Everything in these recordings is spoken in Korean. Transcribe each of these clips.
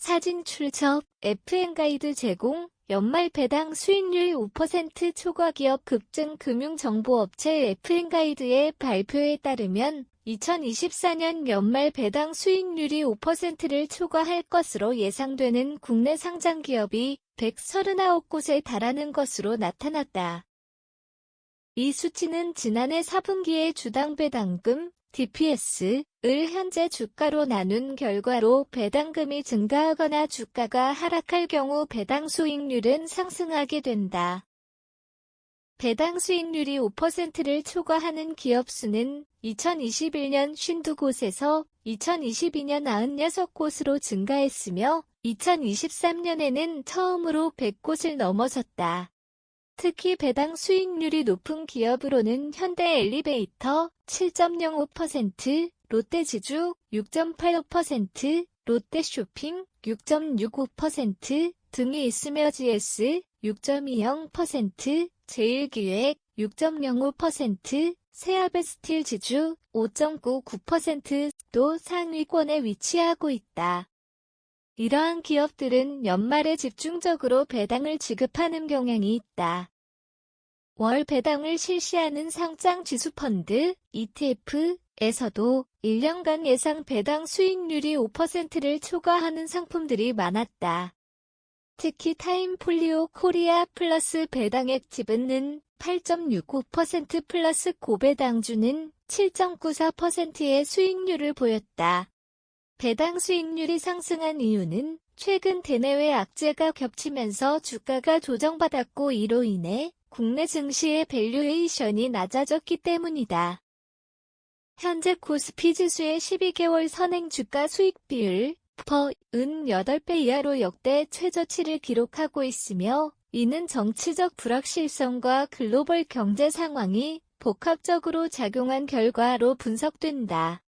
사진 출처 FN가이드 제공, 연말 배당 수익률 5% 초과 기업 급증 금융정보업체 FN가이드의 발표에 따르면 2024년 연말 배당 수익률이 5%를 초과할 것으로 예상되는 국내 상장 기업이 139곳에 달하는 것으로 나타났다. 이 수치는 지난해 4분기의 주당 배당금, DPS를 현재 주가로 나눈 결과로 배당금이 증가하거나 주가가 하락할 경우 배당 수익률은 상승하게 된다. 배당 수익률이 5%를 초과하는 기업 수는 2021년 52곳에서 2022년 96곳으로 증가했으며 2023년에는 처음으로 100곳을 넘어섰다. 특히 배당 수익률이 높은 기업으로는 현대엘리베이터 7.05%, 롯데지주 6.85%, 롯데쇼핑 6.65% 등이 있으며 GS 6.20%, 제일기획 6.05%, 세아베스틸지주 5.99%도 상위권에 위치하고 있다. 이러한 기업들은 연말에 집중적으로 배당을 지급하는 경향이 있다. 월 배당을 실시하는 상장 지수펀드, ETF에서도 1년간 예상 배당 수익률이 5%를 초과하는 상품들이 많았다. 특히 타임폴리오 코리아 플러스 배당 액티브는 8.65% 플러스 고배당주는 7.94%의 수익률을 보였다. 배당 수익률이 상승한 이유는 최근 대내외 악재가 겹치면서 주가가 조정받았고 이로 인해 국내 증시의 밸류에이션이 낮아졌기 때문이다. 현재 코스피 지수의 12개월 선행 주가 수익 비율 퍼은 8배 이하로 역대 최저치를 기록하고 있으며 이는 정치적 불확실성과 글로벌 경제 상황이 복합적으로 작용한 결과로 분석된다.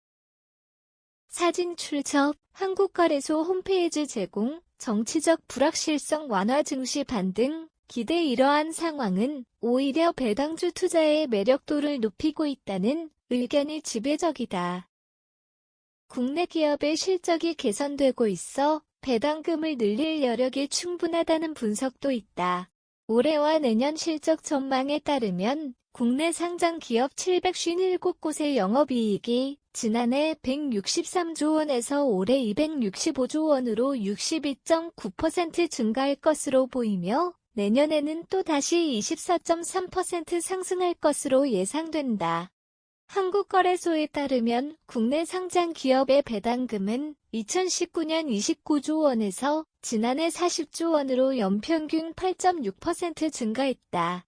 사진 출처 한국거래소 홈페이지 제공, 정치적 불확실성 완화 증시 반등, 기대. 이러한 상황은 오히려 배당주 투자의 매력도를 높이고 있다는 의견이 지배적이다. 국내 기업의 실적이 개선되고 있어 배당금을 늘릴 여력이 충분하다는 분석도 있다. 올해와 내년 실적 전망에 따르면 국내 상장 기업 757곳의 영업이익이 지난해 163조 원에서 올해 265조 원으로 62.9% 증가할 것으로 보이며 내년에는 또다시 24.3% 상승할 것으로 예상된다. 한국거래소에 따르면 국내 상장 기업의 배당금은 2019년 29조 원에서 지난해 40조 원으로 연평균 8.6% 증가했다.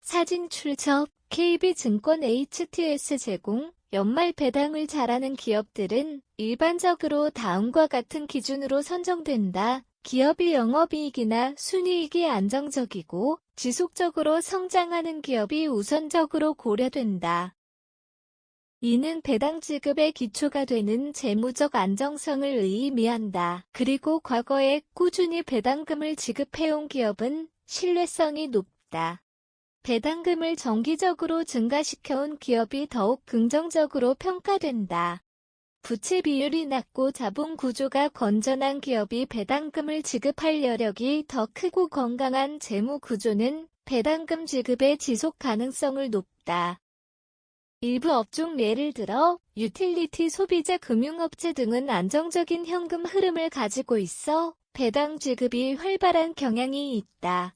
사진 출처 KB증권 HTS 제공, 연말 배당을 잘하는 기업들은 일반적으로 다음과 같은 기준으로 선정된다. 기업이 영업이익이나 순이익이 안정적이고 지속적으로 성장하는 기업이 우선적으로 고려된다. 이는 배당 지급의 기초가 되는 재무적 안정성을 의미한다. 그리고 과거에 꾸준히 배당금을 지급해온 기업은 신뢰성이 높다. 배당금을 정기적으로 증가시켜온 기업이 더욱 긍정적으로 평가된다. 부채 비율이 낮고 자본 구조가 건전한 기업이 배당금을 지급할 여력이 더 크고 건강한 재무 구조는 배당금 지급의 지속 가능성을 높다. 일부 업종 예를 들어 유틸리티 소비자 금융업체 등은 안정적인 현금 흐름을 가지고 있어 배당 지급이 활발한 경향이 있다.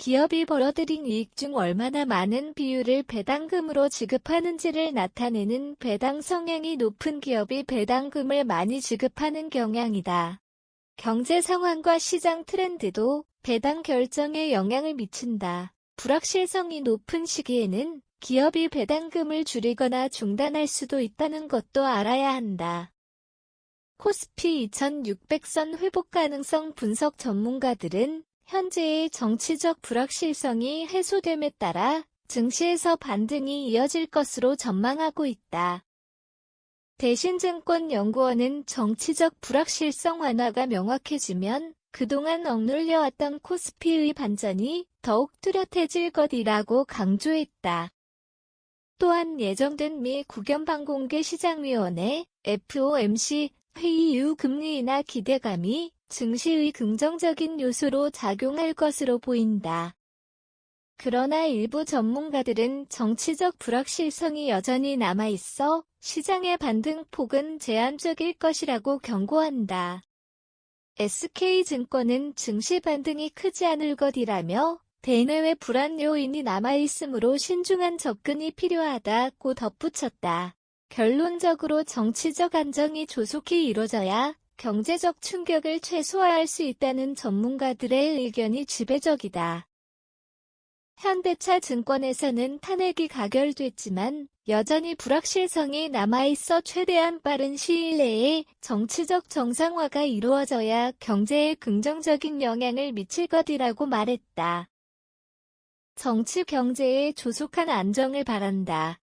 기업이 벌어들인 이익 중 얼마나 많은 비율을 배당금으로 지급하는지를 나타내는 배당 성향이 높은 기업이 배당금을 많이 지급하는 경향이다. 경제 상황과 시장 트렌드도 배당 결정에 영향을 미친다. 불확실성이 높은 시기에는 기업이 배당금을 줄이거나 중단할 수도 있다는 것도 알아야 한다. 코스피 2600선 회복 가능성 분석 전문가들은 현재의 정치적 불확실성이 해소됨에 따라 증시에서 반등이 이어질 것으로 전망하고 있다. 대신증권연구원은 정치적 불확실성 완화가 명확해지면 그동안 억눌려왔던 코스피의 반전이 더욱 뚜렷해질 것이라고 강조했다. 또한 예정된 미 국연방공개시장위원회 FOMC 회의 이후 금리 인하 기대감이 증시의 긍정적인 요소로 작용할 것으로 보인다. 그러나 일부 전문가들은 정치적 불확실성이 여전히 남아있어 시장의 반등폭은 제한적일 것이라고 경고한다. SK증권은 증시 반등이 크지 않을 것이라며 대내외 불안 요인이 남아있으므로 신중한 접근이 필요하다고 덧붙였다. 결론적으로 정치적 안정이 조속히 이뤄져야 경제적 충격을 최소화할 수 있다는 전문가들의 의견이 지배적이다. 현대차 증권에서는 탄핵이 가결됐지만 여전히 불확실성이 남아있어 최대한 빠른 시일 내에 정치적 정상화가 이루어져야 경제에 긍정적인 영향을 미칠 것이라고 말했다. 정치 경제의 조속한 안정을 바란다.